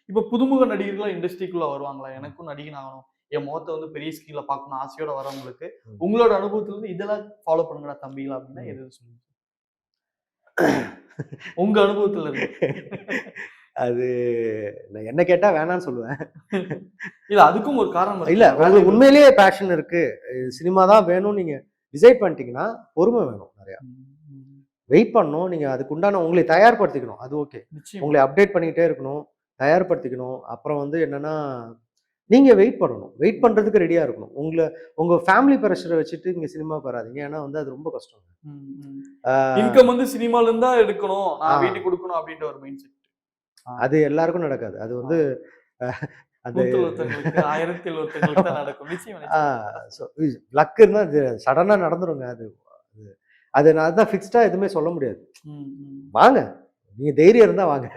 இப்ப புதுமுக நடிகர்கள் இண்டஸ்ட்ரிக்குள்ள வருவாங்களா? எனக்கும் நடிகன் ஆகணும். என் முகத்த வந்து பெரிய ஸ்கிரீன்ல பார்க்கணும் ஆசையோட வரவங்களுக்கு, உங்களோட அனுபவத்துல இருந்து இதெல்லாம் ஃபாலோ பண்ணுங்கடா தம்பிகளா அப்படின்னா எது சொல்லுவீங்க? உங்க அனுபவத்துல இருந்து. அது என்ன கேட்டா வேணான்னு சொல்லுவேன். இல்ல அதுக்கும் ஒரு காரணம் இல்ல இருக்கு. உங்களுக்கு உண்மையிலேயே பேஷன் இருக்கு. சினிமா தான் வேணும்னு நீங்க டிசைட் பண்ணிட்டீங்கன்னா, பொறுமை வேணும் நெறையா. வெயிட் பண்ணணும். நீங்க அதுக்கு உண்டான உங்களை தயார்படுத்திக்கணும். அது ஓகே. நிச்சயமா. உங்களை அப்டேட் பண்ணிக்கிட்டே இருக்கணும். தயார்படுத்திக்கணும். அப்புறம் வந்து என்னன்னா, நீங்க வெயிட் பண்ணணும். வெயிட் பண்றதுக்கு ரெடியா இருக்கணும். உங்க ஃபேமிலி பிரஷர வச்சுட்டு நீங்க சினிமாவுக்கு வராதீங்க. ஏன்னா வந்து அது ரொம்ப கஷ்டம். ஆ இன்கம் வந்து சினிமால இருந்தா எடுக்கணும். ஆ நான் வீட்டுக்கு குடுக்கணும் அப்படின்ற ஒரு மைண்ட் செட். அது எல்லாருக்கும் நடக்காது. அது வந்து அது 100ல் ஒருத்தங்களுக்கு, 1000ல் ஒருத்தங்களுக்கு தான் நடக்கும். நிச்சயமா, ஆ நிச்சயமா. ஸோ லக் இருந்தா அது சடனா நடந்துருங்க. அது அது அது நான் அதான் ஃபிக்ஸ்டா எதுவுமே சொல்ல முடியாது. ம், ம். வாங்க. நீங்க தைரியம் இருந்தா வாங்க.